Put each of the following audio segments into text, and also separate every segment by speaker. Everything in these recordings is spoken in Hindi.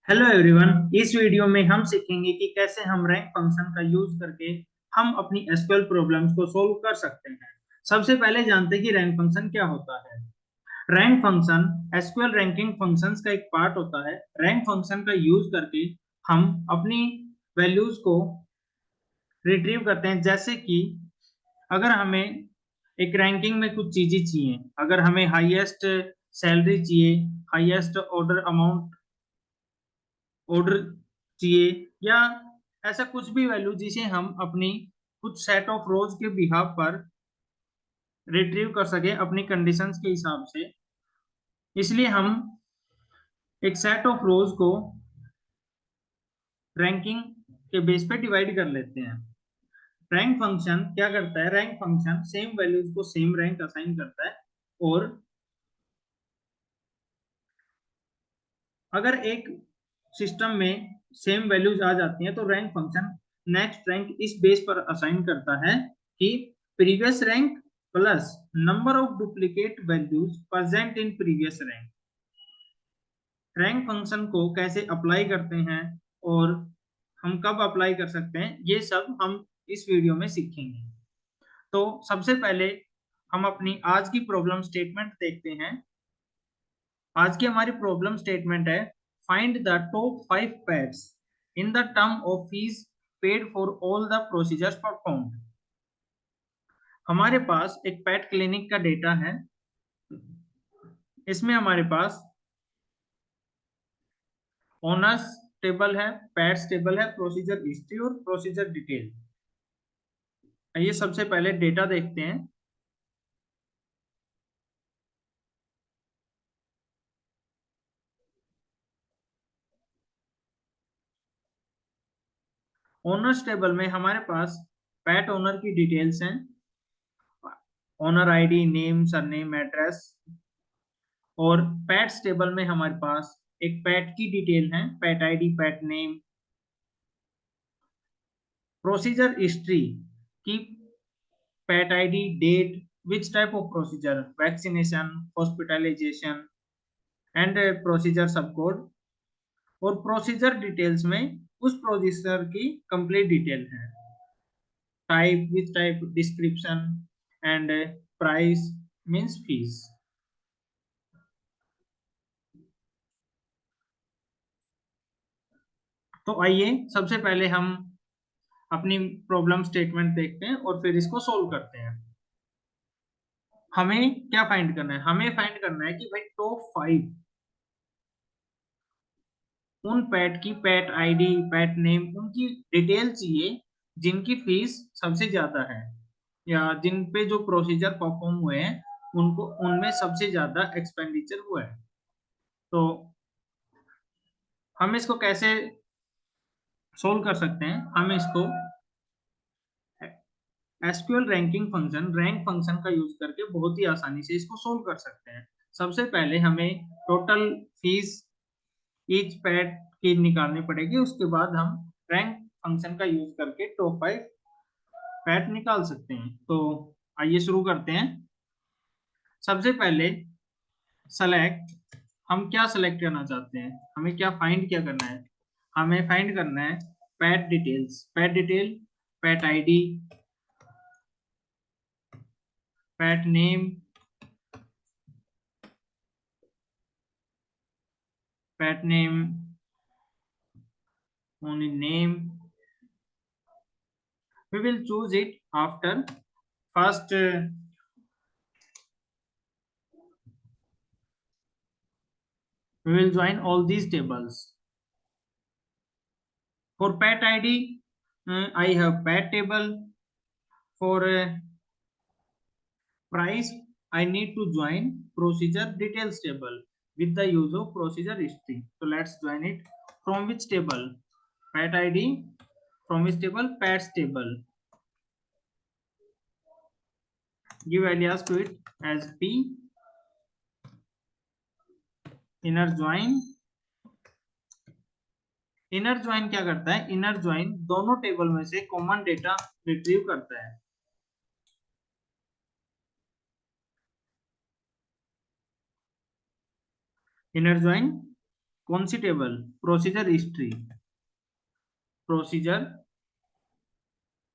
Speaker 1: Hello everyone. इस वीडियो में हम सीखेंगे कि कैसे हम रैंक फंक्शन का यूज करके हम अपनी एसक्यूएल प्रॉब्लम्स को सोल्व कर सकते हैं। सबसे पहले जानते हैं कि रैंक फंक्शन क्या होता है। Rank function SQL ranking functions का एक पार्ट होता है। रैंक फंक्शन का यूज करके हम अपनी वैल्यूज को रिट्रीव करते हैं, जैसे कि अगर हमें एक रैंकिंग में कुछ चीजें चाहिए, अगर हमें हाईएस्ट सैलरी चाहिए, हाईएस्ट ऑर्डर अमाउंट ऑर्डर चाहिए, या ऐसा कुछ भी वैल्यू जिसे हम अपनी कुछ सेट ऑफ रोज के बिहाफ पर रिट्रीव कर सके अपनी कंडीशंस के हिसाब से, इसलिए हम एक सेट ऑफ रोज को रैंकिंग के बेस पे डिवाइड कर लेते हैं। रैंक फंक्शन क्या करता है? रैंक फंक्शन सेम वैल्यूज को सेम रैंक असाइन करता है, और अगर एक सिस्टम में सेम वैल्यूज आ जाती हैं तो रैंक फंक्शन नेक्स्ट रैंक इस बेस पर असाइन करता है कि previous rank plus number of duplicate values present in previous rank. Rank function को कैसे अप्लाई करते हैं और हम कब अप्लाई कर सकते हैं, ये सब हम इस वीडियो में सीखेंगे। तो सबसे पहले हम अपनी आज की प्रॉब्लम स्टेटमेंट देखते हैं। आज की हमारी प्रॉब्लम स्टेटमेंट है, find the top 5 pets in the term of fees paid for all the procedures performed. हमारे पास एक पेट क्लिनिक का डेटा है। इसमें हमारे पास ओनर्स टेबल है, पेट्स टेबल है, प्रोसीजर हिस्ट्री और प्रोसीजर डिटेल। आइए सबसे पहले डेटा देखते हैं। ओनर्स टेबल में हमारे पास पेट ओनर की डिटेल्स हैं, owner ID, name, surname, address. और पेट्स टेबल में हमारे पास एक पेट की डिटेल है, pet ID, pet name. Procedure history की pet ID, date, which type of procedure, vaccination, hospitalisation and procedure sub code. और प्रोसीजर डिटेल्स में उस प्रोसीजर की कंप्लीट डिटेल है, type, which type, description and price means fees. तो आइए सबसे पहले हम अपनी प्रॉब्लम स्टेटमेंट देखते हैं और फिर इसको सोल्व करते हैं। हमें क्या फाइंड करना है? हमें फाइंड करना है कि भाई टॉप 5 उन पेट की पेट आईडी, पेट नेम, उनकी डिटेल चाहिए जिनकी फीस सबसे ज्यादा है, या जिन पे जो प्रोसीजर परफॉर्म हुए हैं उनको उनमें सबसे ज्यादा एक्सपेंडिचर हुआ है। तो हम इसको कैसे सोल्व कर सकते हैं? हम इसको SQL ranking function, rank function का यूज करके बहुत ही आसानी से इसको सोल्व कर सकते हैं। सबसे पहले हमें टोटल फीस ईच पैट की निकालनी पड़ेगी, उसके बाद हम रैंक फंक्शन का यूज करके टॉप 5 पैट निकाल सकते हैं। तो आइए शुरू करते हैं। सबसे पहले सेलेक्ट, हम क्या सेलेक्ट करना चाहते हैं, हमें क्या फाइंड क्या करना है? हमें फाइंड करना है PAT details, PAT detail, PAT ID, PAT name, PAT name, only name. We will choose it after first. We will join all these tables. For pet ID, I have pet table. For price, I need to join procedure details table with the use of procedure history. So let's join it. From which table? Pet ID. From which table? Pets table. Give alias to it as P. Inner join. Inner join क्या करता है? इनर ज्वाइन दोनों टेबल में से कॉमन डेटा रिट्रीव करता है। इनर ज्वाइन कौन सी table? Procedure history, procedure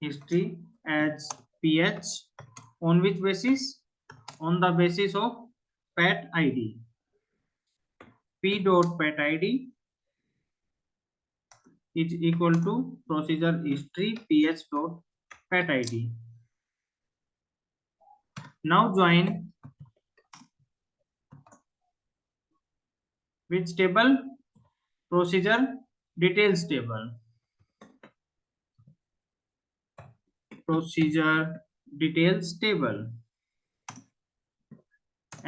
Speaker 1: history as ph, on which basis? On the basis of pat id, p dot pat id is equal to procedure history ph dot pat id. Now join which table? Procedure details table, procedure details table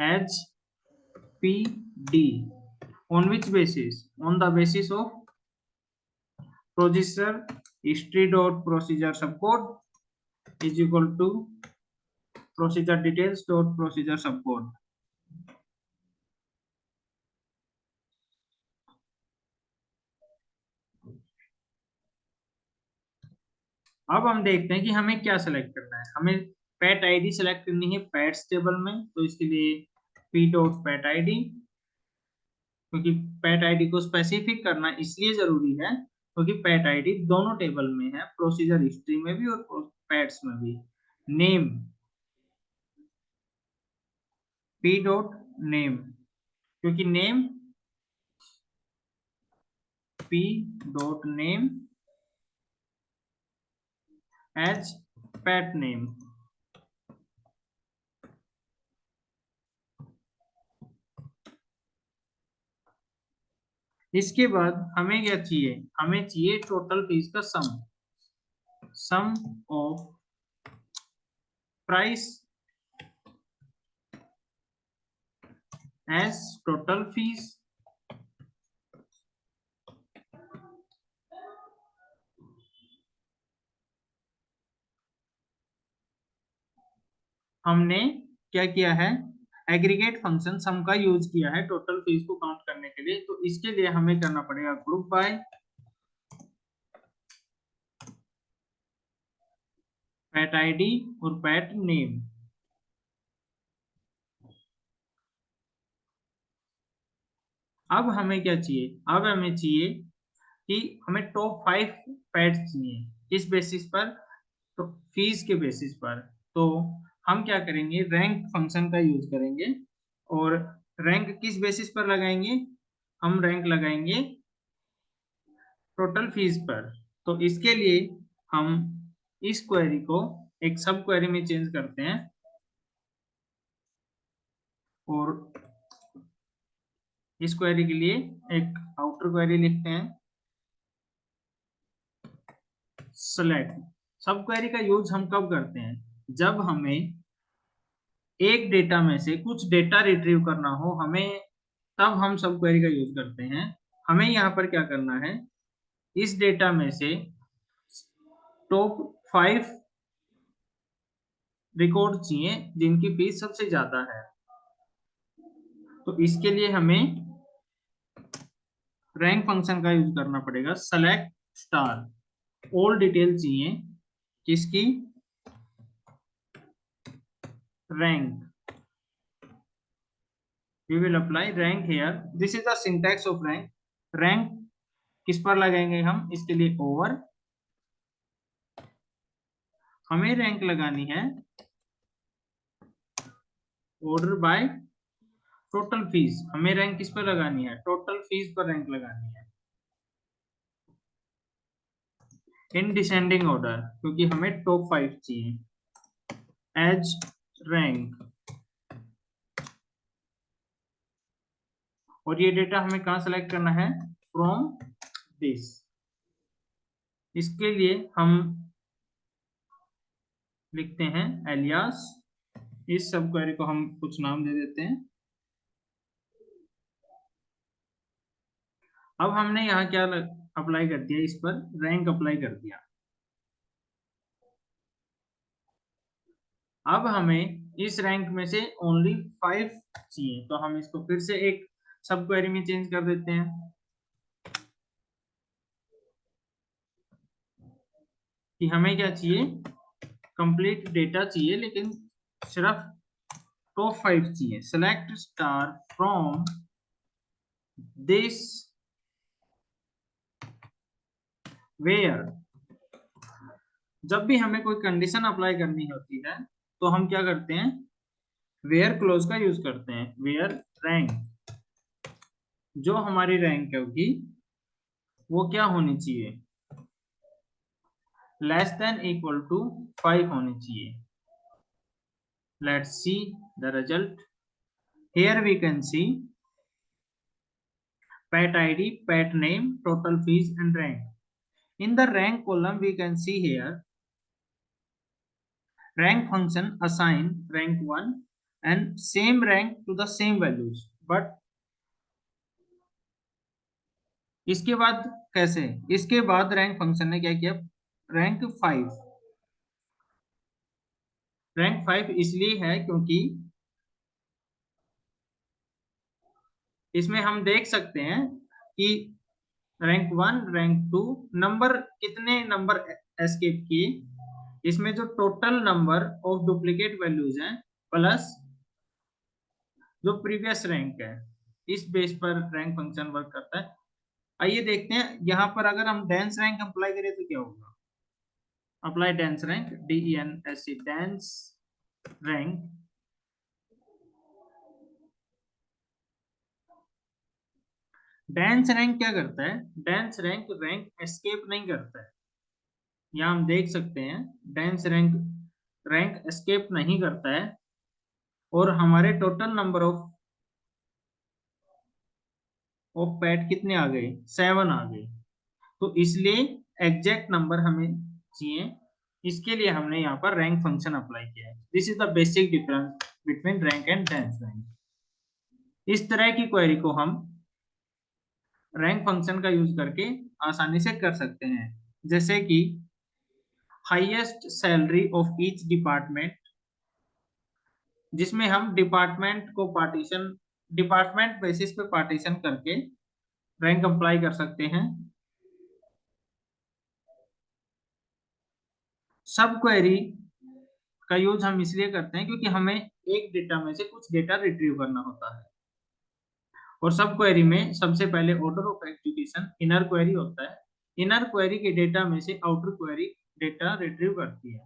Speaker 1: as pd, on which basis? On the basis of procedure history dot procedure subcode is equal to procedure details dot procedure subcode. अब हम देखते हैं कि हमें क्या सेलेक्ट करना है। हमें पैट आईडी सेलेक्ट करनी है पैट्स टेबल में, तो इसके लिए पी डॉट पैट आईडी, क्योंकि पैट आईडी को स्पेसिफिक करना इसलिए जरूरी है क्योंकि पैट आईडी दोनों टेबल में है, प्रोसीजर हिस्ट्री में भी और पैट्स में भी। नेम पी डॉट नेम, क्योंकि name p dot name as pet name. इसके बाद हमें क्या चाहिए? हमें चाहिए टोटल फीस का sum of price as total fees हमने क्या किया है? एग्रीगेट फंक्शन सम का यूज किया है टोटल फीस को काउंट करने के लिए, तो इसके लिए हमें करना पड़ेगा ग्रुप बाय पैट आईडी और पैट नेम। अब हमें क्या चाहिए? अब हमें चाहिए कि हमें टॉप 5 पैट्स चाहिए, किस बेसिस पर? तो फीस के बेसिस पर। तो हम क्या करेंगे? रैंक फंक्शन का यूज करेंगे। और रैंक किस बेसिस पर लगाएंगे? हम रैंक लगाएंगे टोटल फीस पर। तो इसके लिए हम इस क्वेरी को एक सब क्वेरी में चेंज करते हैं और इस क्वेरी के लिए एक आउटर क्वेरी लिखते हैं सेलेक्ट। सब क्वेरी का यूज हम कब करते हैं? जब हमें एक डेटा में से कुछ डेटा रिट्रीव करना हो हमें, तब हम सब क्वेरी का यूज करते हैं। हमें यहाँ पर क्या करना है? इस डेटा में से टॉप 5 रिकॉर्ड चाहिए जिनकी फीस सबसे ज्यादा है। तो इसके लिए हमें रैंक फंक्शन का यूज करना पड़ेगा। सेलेक्ट स्टार ऑल डिटेल चाहिए किसकी? Rank. We will apply rank here. This is the syntax of rank. Rank किस पर लगाएंगे हम? इसके लिए ओवर, हमें रैंक लगानी है ऑर्डर बाय टोटल फीस। हमें रैंक किस पर लगानी है? टोटल फीस पर रैंक लगानी है इन डिसेंडिंग ऑर्डर, क्योंकि हमें टॉप 5 चाहिए एज रैंक। और ये डेटा हमें कहाँ सेलेक्ट करना है? From this. इसके लिए हम लिखते हैं एलियास। इस सब क्वेरी को हम कुछ नाम दे देते हैं। अब हमने यहाँ क्या अप्लाई कर दिया? इस पर रैंक अप्लाई कर दिया। अब हमें इस रैंक में से ओनली 5 चाहिए, तो हम इसको फिर से एक सब क्वेरी में चेंज कर देते हैं कि हमें क्या चाहिए? कंप्लीट डेटा चाहिए, लेकिन सिर्फ टॉप 5 चाहिए। Select star from this where, जब भी हमें कोई कंडीशन अप्लाई करनी होती है तो हम क्या करते हैं, वेयर क्लोज का यूज करते हैं। वेयर रैंक, जो हमारी रैंक होगी वो क्या होनी चाहिए, लेस देन इक्वल टू 5 होनी चाहिए। Let's see the result. Here we can see pet id, pet name, total fees and rank. In the rank column we can see here rank function assign rank 1 and same rank to the same values, but इसके बाद कैसे, इसके बाद रैंक फंक्शन ने क्या किया, रैंक 5, रैंक 5 इसलिए है क्योंकि इसमें हम देख सकते हैं कि रैंक 1 रैंक 2 नंबर, कितने नंबर एस्केप किए, इसमें जो total number of duplicate values हैं प्लस जो प्रीवियस रैंक है, इस बेस पर रैंक फंक्शन वर्क करता है। आइए देखते हैं यहाँ पर अगर हम डेंस रैंक अप्लाई करें तो क्या होगा। Apply dense rank, DENSC dense rank, dense rank क्या करता है, डेंस रैंक रैंक एस्केप नहीं करता है। यहाँ हम देख सकते हैं डेंस रैंक रैंक एस्केप नहीं करता है और हमारे टोटल नंबर ऑफ पैट कितने आ गए, 7 आ गए। तो इसलिए एग्जैक्ट नंबर हमें चाहिए, इसके लिए हमने यहाँ पर रैंक फंक्शन अप्लाई किया है। This is the basic difference between rank and dense rank. इस तरह की क्वेरी को हम रैंक फंक्शन का यूज करके आसानी से कर सकते हैं, जैसे कि highest salary of each department, जिसमें हम डिपार्टमेंट को पार्टीशन, डिपार्टमेंट बेसिस पे पार्टीशन करके रैंक अप्लाई कर सकते हैं। सब क्वेरी का यूज हम इसलिए करते हैं क्योंकि हमें एक डेटा में से कुछ डेटा रिट्रीव करना होता है, और सब क्वेरी में सबसे पहले order of execution inner query होता है। इनर क्वेरी के डेटा में से आउटर क्वेरी डेटा रिट्रीव करती है।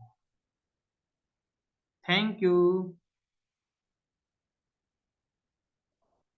Speaker 1: Thank you.